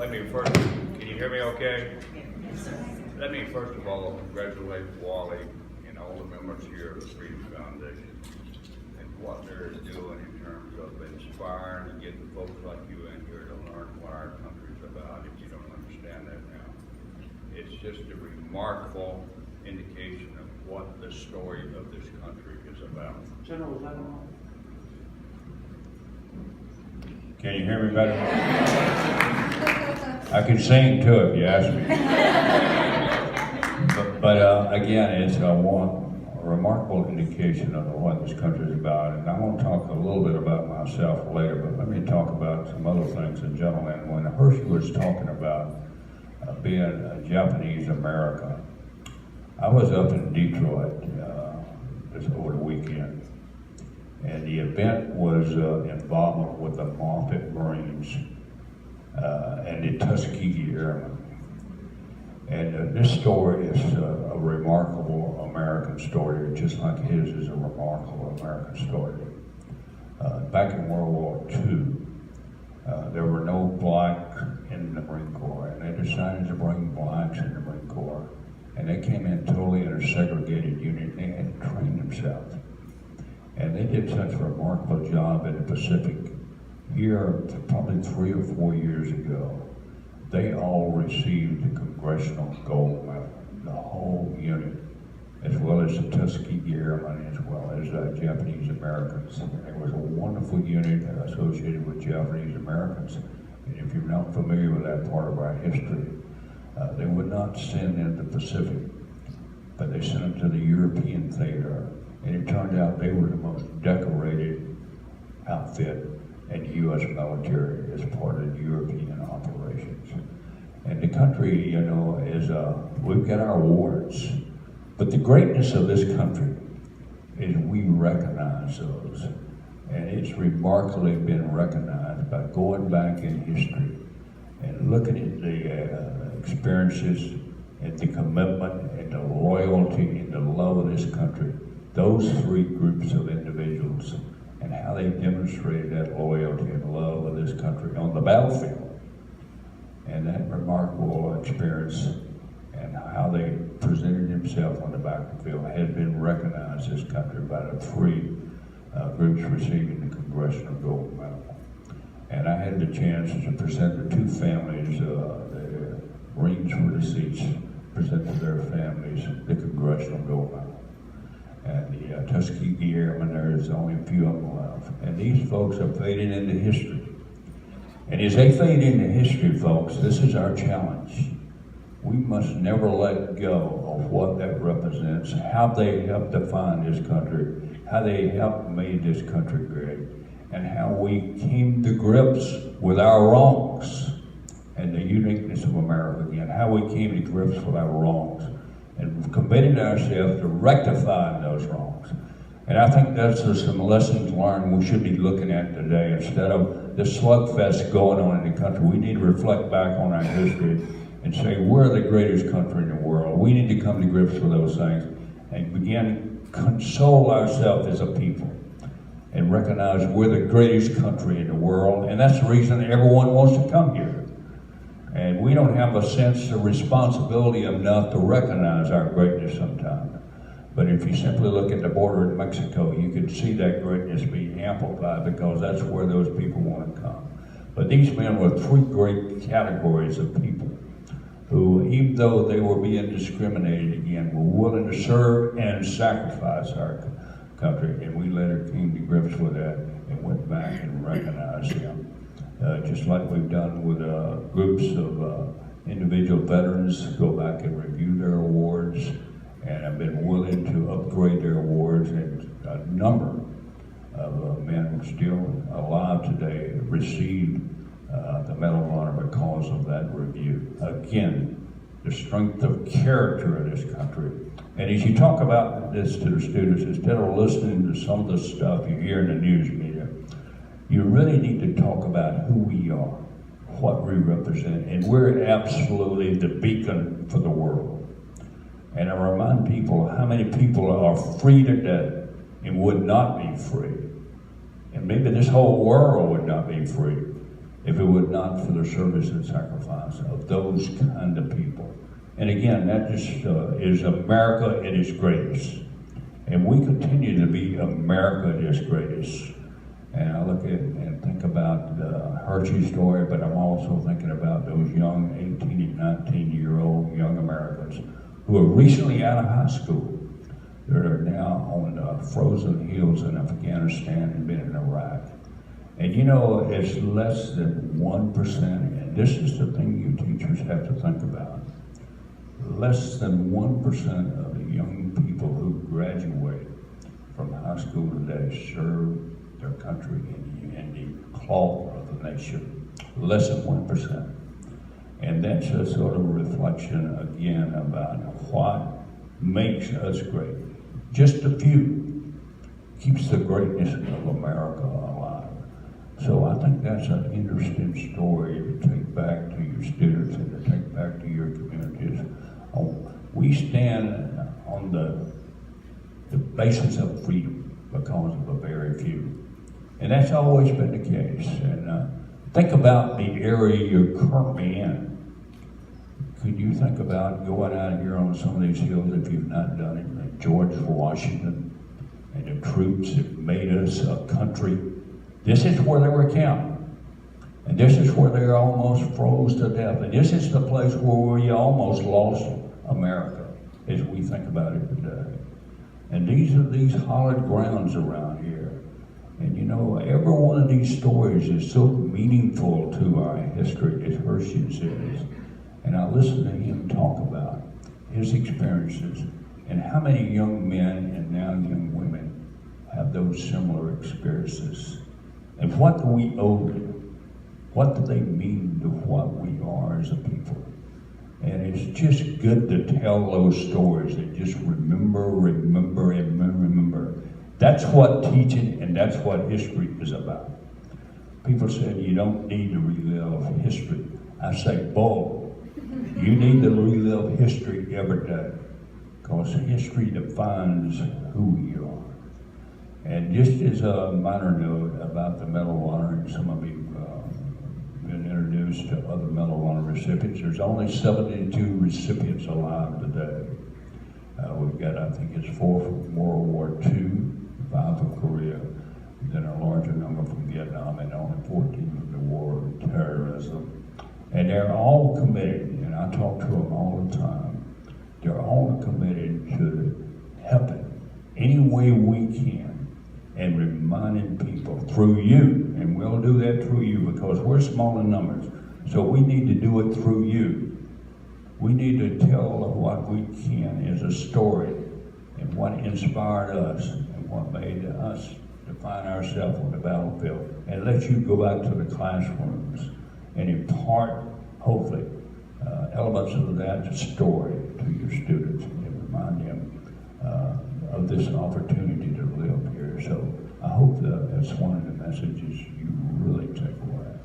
let me first, can you hear me okay? Yes, sir. Let me first of all congratulate Wally and all the members here of the Freedom Foundation and what they're doing in terms of inspiring and getting folks like you in here to learn what our country's about if you don't understand that now. It's just a remarkable indication of what the story of this country is about. General, is that on? Can you hear me better? I can sing too if you ask me. But again, it's a remarkable indication of what this country is about. And I want to talk a little bit about myself later, but let me talk about some other things in general. And when Hershey was talking about being a Japanese American, I was up in Detroit this over the weekend. And the event was involvement with the Moffett Marines and the Tuskegee Airmen. And this story is a remarkable American story, just like his is a remarkable American story. Back in World War II, there were no black in the Marine Corps, and they decided to bring blacks in the Marine Corps. And they came in totally in a segregated unit, and they had to train themselves. And they did such a remarkable job in the Pacific. Here, probably 3 or 4 years ago, they all received the Congressional Gold Medal, the whole unit, as well as the Tuskegee Airmen, as well as Japanese Americans. It was a wonderful unit associated with Japanese Americans. And if you're not familiar with that part of our history, they would not send in the Pacific, but they sent them to the European theater. And it turned out they were the most decorated outfit in the U.S. military as part of the European operations. And the country, you know, is, we've got our awards, but the greatness of this country is we recognize those. And it's remarkably been recognized by going back in history and looking at the experiences and the commitment and the loyalty and the love of this country. Those 3 groups of individuals and how they demonstrated that loyalty and love of this country on the battlefield. And that remarkable experience and how they presented themselves on the battlefield has been recognized this country by the 3 groups receiving the Congressional Gold Medal. And I had the chance to present the 2 families, the Marines for the seats, present to their families the Congressional Gold Medal. And the Tuskegee Airmen, there's only a few of them left. And these folks are fading into history. And as they fade into history, folks, this is our challenge. We must never let go of what that represents, how they helped define this country, how they helped make this country great, and how we came to grips with our wrongs and the uniqueness of America again, how we came to grips with our wrongs. And we've committed ourselves to rectifying those wrongs. And I think that's some lessons learned we should be looking at today. Instead of the slugfest going on in the country, we need to reflect back on our history and say, we're the greatest country in the world. We need to come to grips with those things and begin to console ourselves as a people and recognize we're the greatest country in the world. And that's the reason everyone wants to come here. And we don't have a sense of responsibility enough to recognize our greatness sometimes. But if you simply look at the border in Mexico, you can see that greatness being amplified because that's where those people want to come. But these men were 3 great categories of people who, even though they were being discriminated against, were willing to serve and sacrifice our country. And we later came to grips with that and went back and recognized them. Just like we've done with groups of individual veterans, go back and review their awards, and have been willing to upgrade their awards. And a number of men still alive today received the Medal of Honor because of that review. Again, the strength of character of this country. And as you talk about this to the students, instead of listening to some of the stuff you hear in the news media, you really need to talk about who we are, what we represent, and we're absolutely the beacon for the world. And I remind people how many people are free today and would not be free. And maybe this whole world would not be free if it would not for the service and sacrifice of those kind of people. And again, that just is America at its greatest. And we continue to be America at its greatest. And I look at and think about the Hershey story, but I'm also thinking about those young 18 and 19-year-old young Americans who are recently out of high school. They're now on frozen hills in Afghanistan and been in Iraq. And you know, it's less than 1%, and this is the thing you teachers have to think about. Less than 1% of the young people who graduate from high school today serve their country in the cloth of the nation. Less than 1%. And that's a sort of reflection again about what makes us great. Just a few keeps the greatness of America alive. So I think that's an interesting story to take back to your students and to take back to your communities. We stand on the basis of freedom because of a very few. And that's always been the case. And think about the area you're currently in. Could you think about going out here on some of these hills if you've not done it? Like George Washington and the troops that made us a country. This is where they were camped. And this is where they almost froze to death. And this is the place where we almost lost America as we think about it today. And these are these hallowed grounds around here. And you know, every one of these stories is so meaningful to our history, as Hershey says. And I listen to him talk about his experiences and how many young men and now young women have those similar experiences. And what do we owe them? What do they mean to what we are as a people? And it's just good to tell those stories and just remember. That's what teaching and that's what history is about. People said you don't need to relive history. I say, bull. You need to relive history every day because history defines who we are. And just as a minor note about the Medal of Honor, and some of you been introduced to other Medal of Honor recipients, there's only 72 recipients alive today. We've got, I think it's 4 from World War II, 5 from Korea, then a larger number from Vietnam, and only 14 from the war of terrorism. And they're all committed, and I talk to them all the time, they're all committed to helping any way we can and reminding people through you, and we'll do that through you because we're small in numbers, so we need to do it through you. We need to tell what we can as a story and what inspired us and what made us define ourselves on the battlefield, and let you go back to the classrooms and impart, hopefully, elements of that story to your students and remind them of this opportunity to live here. So I hope that's one of the messages you really take away.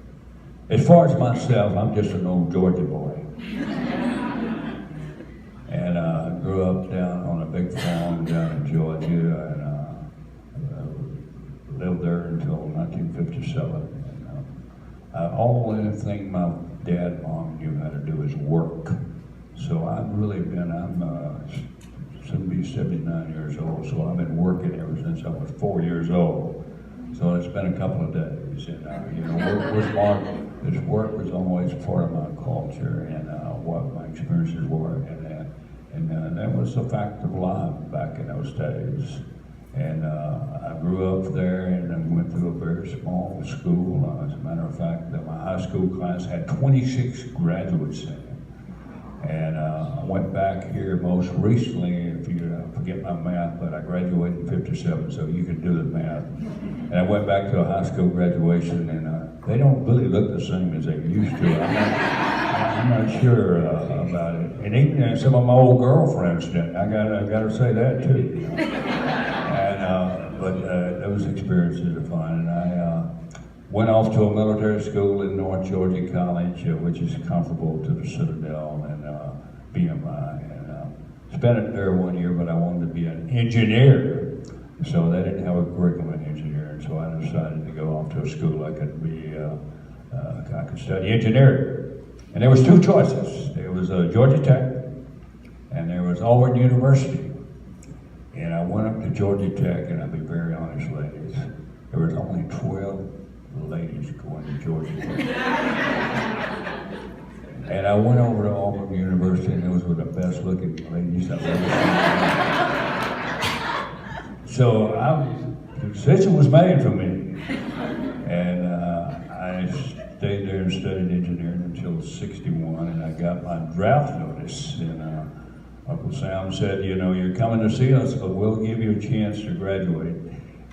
As far as myself, I'm just an old Georgia boy. And I grew up down on a big farm down in Georgia, and lived there until 1957. All the thing my dad and mom knew how to do is work. So I've really been, I'm soon be 79 years old, so I've been working ever since I was 4 years old. So it's been a couple of days, and this work was always part of my culture and what my experiences were, and that was a fact of life back in those days. And I grew up there and I went through a very small school. As a matter of fact, my high school class had 26 graduates in it. And I went back here most recently, if you forget my math, but I graduated in 57, so you can do the math. And I went back to a high school graduation, and they don't really look the same as they used to. I'm not sure about it. And even some of my old girlfriends didn't. I gotta say that too. But those experiences are fun. And I went off to a military school in North Georgia College, which is comparable to the Citadel and BMI. And spent it there 1 year, but I wanted to be an engineer. So they didn't have a curriculum in engineering. So I decided to go off to a school I could be I could study engineering. And there was two choices. There was Georgia Tech, and there was Auburn University. And I went up to Georgia Tech, and I'll be very honest, ladies, there was only 12 ladies going to Georgia Tech. And I went over to Auburn University, and those were the best looking ladies I've ever seen. So the decision was made for me. And I stayed there and studied engineering until 61, and I got my draft notice. And Uncle Sam said, you know, you're coming to see us, but we'll give you a chance to graduate.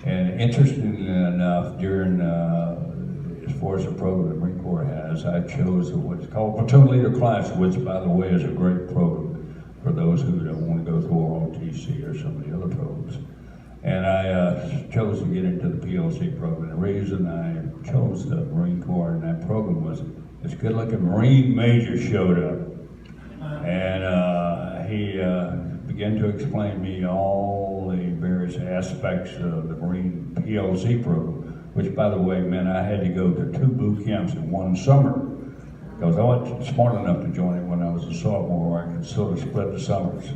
And interestingly enough, during as far as the program the Marine Corps has, I chose what's called Platoon Leader Class, which, by the way, is a great program for those who don't want to go through ROTC or some of the other programs. And I chose to get into the PLC program. The reason I chose the Marine Corps in that program was this good-looking Marine major showed up, and he began to explain to me all the various aspects of the Marine PLC program, which, by the way, meant I had to go to 2 boot camps in one summer, because I wasn't smart enough to join it when I was a sophomore, where I could sort of split the summers.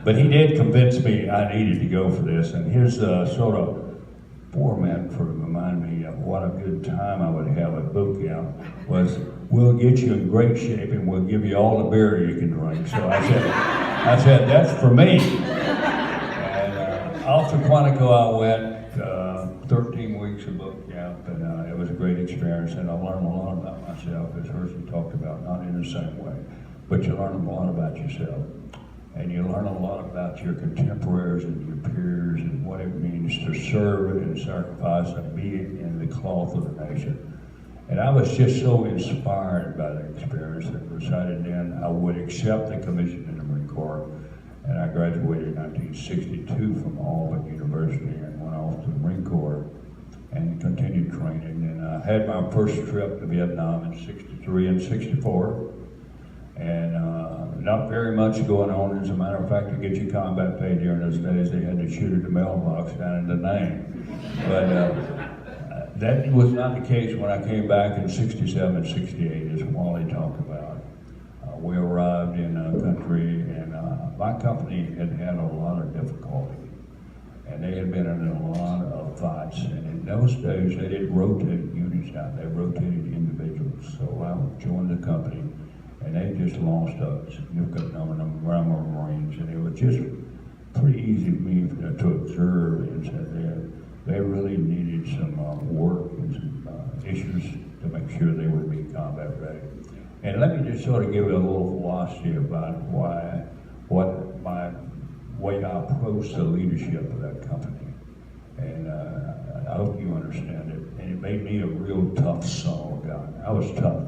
But he did convince me I needed to go for this, and his sort of format for to remind me of what a good time I would have at boot camp was, we'll get you in great shape and we'll give you all the beer you can drink. So I said that's for me. And off to Quantico I went, 13 weeks of boot camp, and it was a great experience, and I learned a lot about myself, as Hershey talked about, not in the same way, but you learn a lot about yourself. And you learn a lot about your contemporaries and your peers and what it means to serve and sacrifice and be in the cloth of the nation. And I was just so inspired by that experience that decided then I would accept the commission in the Marine Corps. And I graduated in 1962 from Auburn University and went off to the Marine Corps and continued training. And I had my first trip to Vietnam in 63 and 64. And not very much going on. As a matter of fact, to get your combat pay during those days, they had to shoot at the mailbox down in Da Nang. But that was not the case when I came back in 67 and 68, as Wally talked about. We arrived in a country, and my company had had a lot of difficulty. And they had been in a lot of fights. And in those days, they didn't rotate units out. They rotated individuals. So I joined the company, and they just lost a significant number of Marines, and it was just pretty easy for me to observe and said they really needed some work and some issues to make sure they would be combat ready. And let me just sort of give you a little philosophy about what my way I approached the leadership of that company. And I hope you understand it. And it made me a real tough son of a gun. I was tough.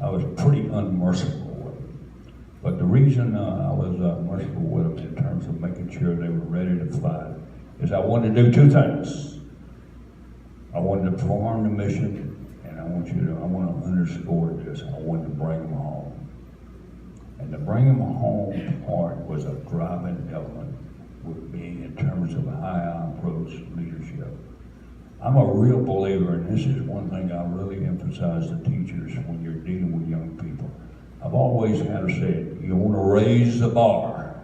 I was pretty unmerciful with them. But the reason I was merciful with them in terms of making sure they were ready to fight is I wanted to do 2 things. I wanted to perform the mission, and I want to underscore this, I wanted to bring them home. And the bring them home part was a driving element with me in terms of how I approach leadership. I'm a real believer, and this is one thing I really emphasize to teachers when you're dealing with young people. I've always had to say it, you want to raise the bar.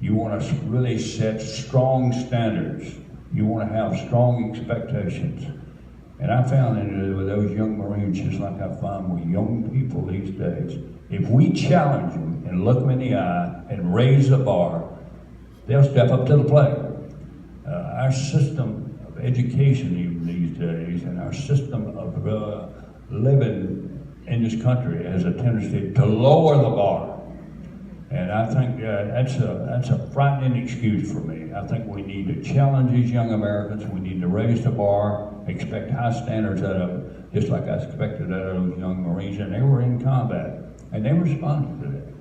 You want to really set strong standards. You want to have strong expectations. And I found that with those young Marines, just like I find with young people these days, if we challenge them and look them in the eye and raise the bar, they'll step up to the plate. Our system education even these days, and our system of living in this country has a tendency to lower the bar. And I think that's a frightening excuse for me. I think we need to challenge these young Americans. We need to raise the bar, expect high standards out of them, just like I expected out of those young Marines, and they were in combat, and they responded to that.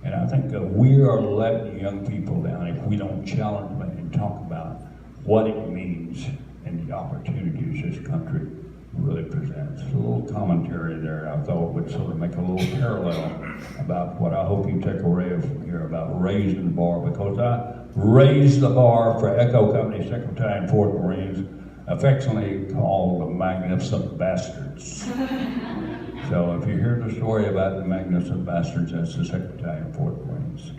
And I think we are letting young people down if we don't challenge them and talk about what it means and the opportunities this country really presents. A little commentary there I thought would sort of make a little parallel about what I hope you take away from here about raising the bar, because I raised the bar for Echo Company, 2nd Battalion, 4th Marines, affectionately called the Magnificent Bastards. So if you hear the story about the Magnificent Bastards, that's the 2nd Battalion, 4th Marines.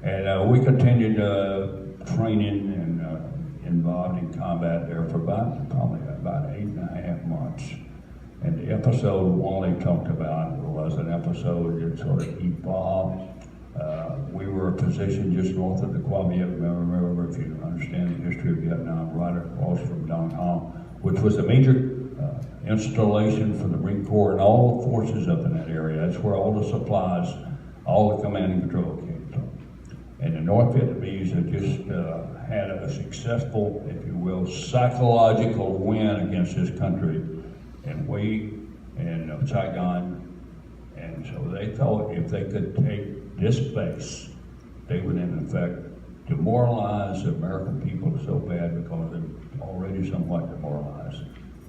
And we continued training and involved in combat there for probably about 8.5 months. And the episode Wally talked about was an episode that sort of evolved. We were positioned just north of the Qua Vietnam River, if you understand the history of Vietnam, right across from Dong Hong, which was a major installation for the Marine Corps and all the forces up in that area. That's where all the supplies, all the command and control came from. And the North Vietnamese had just had a successful, if you will, psychological win against this country in Hue and Saigon. And so they thought if they could take this base, they would in effect demoralize the American people so bad because they're already somewhat demoralized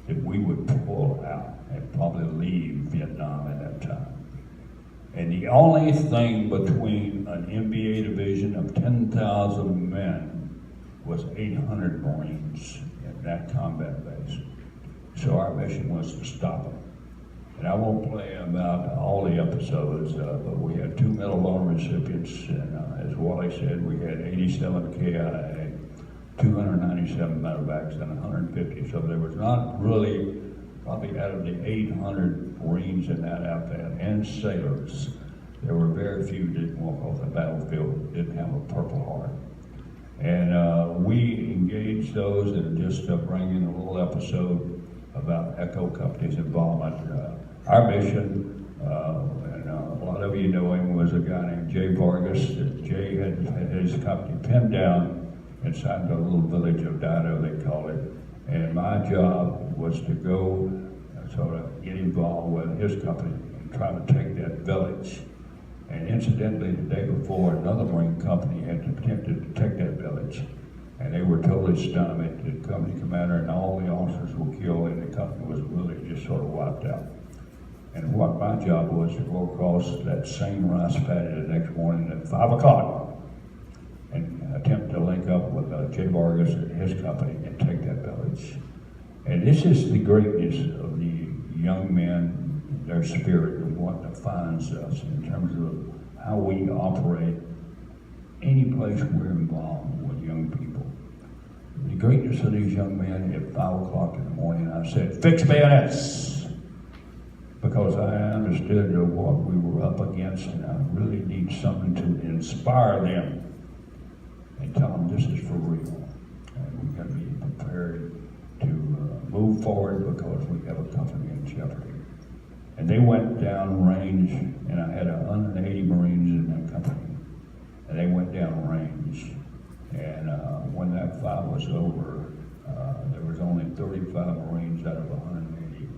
that we would pull out and probably leave Vietnam at that time. And the only thing between an NBA division of 10,000 men was 800 Marines in that combat base. So our mission was to stop them. And I won't play about all the episodes, but we had 2 Medal of Honor recipients, and as Wally said, we had 87 KIA, 297 medevacs, and 150. So there was not really, probably out of the 800 Marines in that outfit, and sailors, there were very few that didn't walk off the battlefield, didn't have a Purple Heart. And we engaged those, and just to bring in a little episode about Echo Company's involvement. Our mission, and a lot of you know him, was a guy named Jay Vargas. Jay had his company pinned down inside the little village of Dido, they call it. And my job was to go sort of get involved with his company and try to take that village. And incidentally, the day before, another Marine company had attempted to take that village. And they were totally stunned. The company commander and all the officers were killed, and the company was really just sort of wiped out. And what my job was to go across that same rice paddy the next morning at 5 o'clock and attempt to link up with Jay Vargas and his company and take that village. And this is the greatness of the young men, their spirit, and what defines us in terms of how we operate any place we're involved with young people. The greatness of these young men at 5 o'clock in the morning, I said, "Fix bayonets!" Because I understood what we were up against, and I really need something to inspire them and tell them this is for real. And we've got to be prepared to move forward because we have a company in jeopardy. And they went down range, and I had 180 Marines in that company. And they went down range. And when that fight was over, there was only 35 Marines out of 180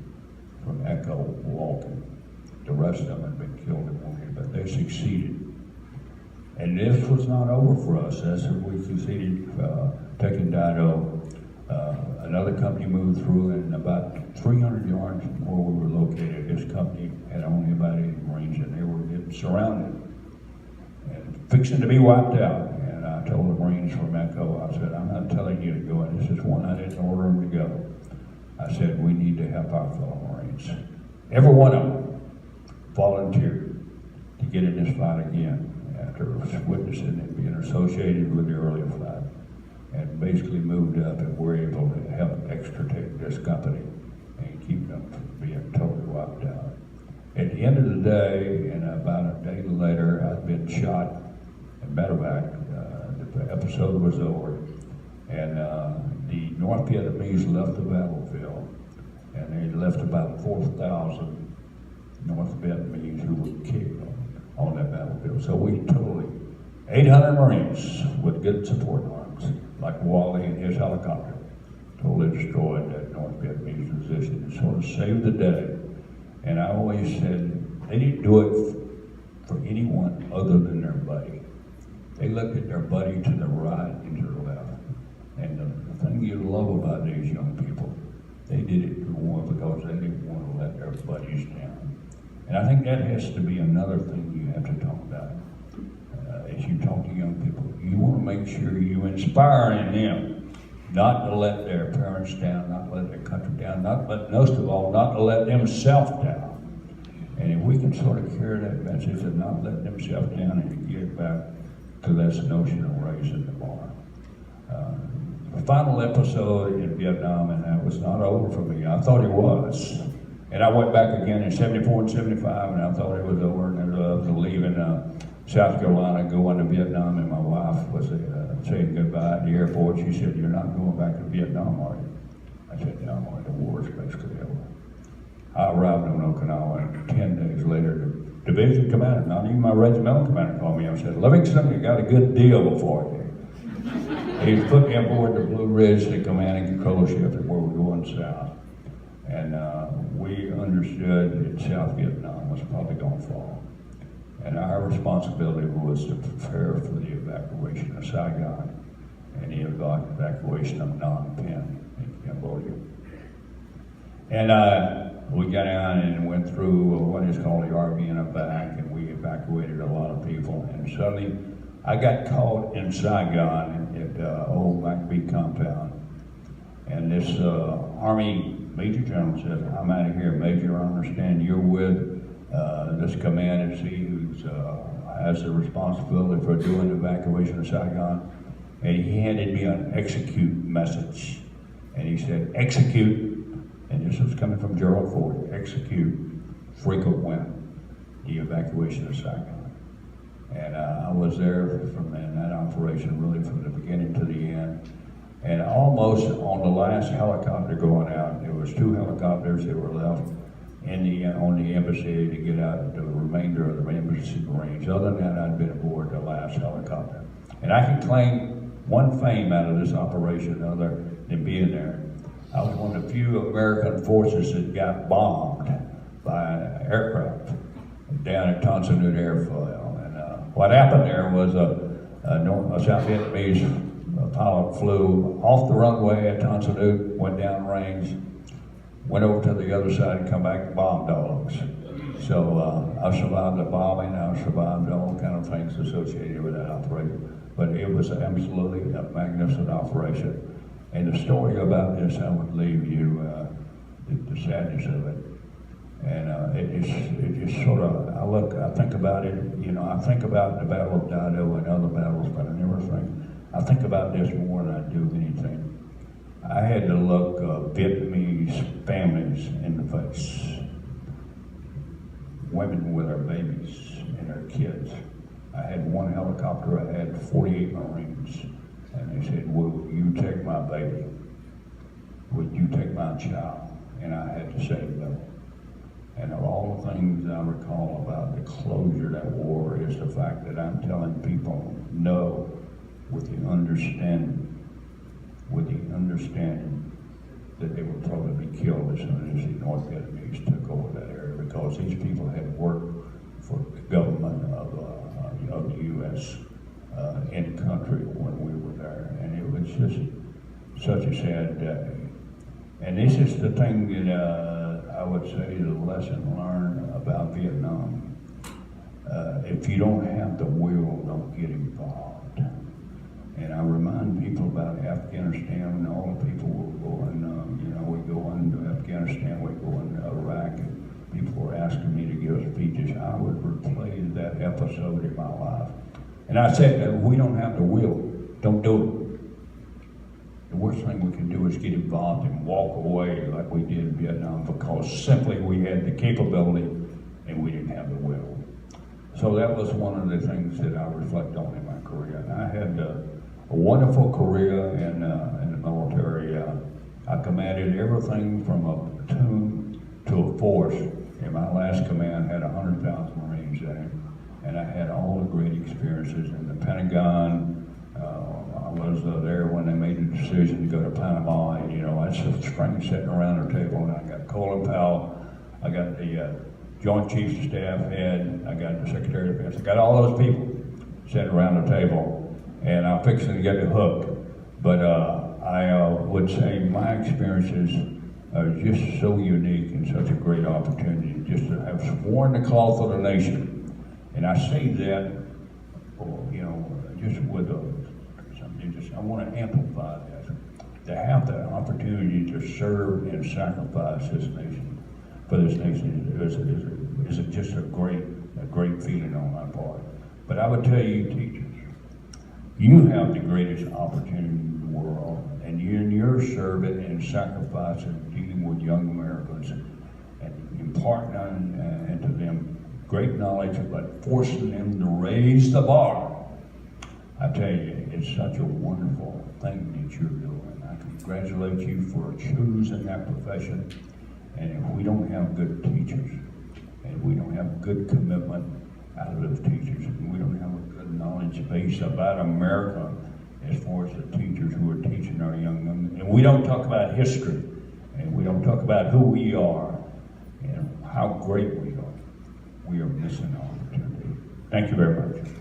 from Echo walking. The rest of them had been killed and wounded, but they succeeded. And this was not over for us. As we succeeded taking Dido, another company moved through, and about 300 yards from where we were located, this company had only about 80 Marines, and they were getting surrounded and fixing to be wiped out. And I told the Marines from Echo, I said, "I'm not telling you to go, and this is one I didn't order them to go." I said, "We need to help our fellow Marines." Every one of them volunteered to get in this fight again after witnessing it being associated with the earlier fight, and basically moved up and were able to help extricate this company and keep them from being totally wiped out. At the end of the day, and about a day later, I'd been shot in medevac. The episode was over, and the North Vietnamese left the battlefield, and they left about 4,000 North Vietnamese who were killed on that battlefield. So we totally, 800 Marines with good support arms, like Wally and his helicopter, totally destroyed that North Vietnamese position and sort of saved the day. And I always said, they didn't do it for anyone other than their buddy. They looked at their buddy to the right and to the left. And the thing you love about these young people, they did it more because they didn't want to let their buddies down. And I think that has to be another thing you have to talk about. As you talk to young people, you want to make sure you inspire in them not to let their parents down, not to let their country down, most of all, not to let themselves down. And if we can sort of carry that message of not letting themselves down and get back to this notion of raising the bar. The final episode in Vietnam, and that was not over for me. I thought it was. And I went back again in 74 and 75, and I thought it was over, and I was leaving South Carolina, going to Vietnam, and my wife was saying goodbye at the airport. She said, "You're not going back to Vietnam, are you?" I said, "No, the war is basically over." I arrived in Okinawa, and 10 days later, the division commander, not even my regimental commander, called me and said, "Livingston, you got a good deal before you." He put me aboard the Blue Ridge, the command and control ship, where we're going south. And we understood that South Vietnam was probably going to fall. And our responsibility was to prepare for the evacuation of Saigon and the evacuation of Phnom Penh in Cambodia. And we got down and went through what is called the RV in a back, and we evacuated a lot of people. And suddenly, I got caught in Saigon at old McBee compound. And this Army Major General said, "I'm out of here, Major. I understand you're with this command and see who has the responsibility for doing the evacuation of Saigon." And he handed me an execute message. And he said, "Execute," and this was coming from Gerald Ford, "execute frequent when the evacuation of Saigon." And I was there from that operation really from the beginning to the end. And almost on the last helicopter going out, there was 2 helicopters that were left on the embassy to get out the remainder of the embassy Marines. Other than that, I'd been aboard the last helicopter. And I can claim one fame out of this operation other than being there. I was one of the few American forces that got bombed by an aircraft down at Tan Son Nhut Airfield. And what happened there was a South Vietnamese pilot flew off the runway at Tan Son Nhut, went down range, went over to the other side and come back and bombed dogs. So I survived the bombing, I survived all kind of things associated with that operation. But it was absolutely a magnificent operation. And the story about this, I would leave you the sadness of it. And it just sort of, I think about it, I think about the Battle of Dido and other battles, but I think about this more than I do anything. I had to look Vietnamese families in the face. Women with their babies and their kids. I had one helicopter, I had 48 Marines. And they said, "Will you take my baby? Would you take my child?" And I had to say no. And of all the things I recall about the closure of that war is the fact that I'm telling people no with the understanding that they would probably be killed as soon as the North Vietnamese took over that area, because these people had worked for the government of the U.S. In the country when we were there, and it was just such a sad day. And this is the thing that I would say the lesson learned about Vietnam. If you don't have the will, don't get involved. And I remind people about Afghanistan, and all the people were going, we go into Afghanistan, we go into Iraq, and people were asking me to give speeches. I would replay that episode in my life. And I said, if we don't have the will, don't do it. The worst thing we can do is get involved and walk away like we did in Vietnam, because simply we had the capability and we didn't have the will. So that was one of the things that I reflect on in my career. And I had a wonderful career in the military. I commanded everything from a platoon to a force. And my last command had 100,000 Marines in it. And I had all the great experiences in the Pentagon. I was there when they made the decision to go to Panama. And, I was spring sitting around the table, and I got Colin Powell, I got the Joint Chiefs of Staff head, I got the Secretary of Defense, I got all those people sitting around the table, and I'm fixing to get the hook. But I would say my experiences are just so unique and such a great opportunity just to have worn the cloth of the nation. And I say that, just with something, I want to amplify that. to have the opportunity to serve and sacrifice this nation, for this nation, is just a great feeling on my part. But I would tell you, teachers, you have the greatest opportunity in the world, and in your service and sacrifice and dealing with young Americans and imparting into them great knowledge, but forcing them to raise the bar. I tell you, it's such a wonderful thing that you're doing. I congratulate you for choosing that profession. And if we don't have good teachers, and we don't have good commitment out of those teachers, and we don't have a good knowledge base about America as far as the teachers who are teaching our young men, and we don't talk about history, and we don't talk about who we are and how great we are missing an opportunity. Thank you very much.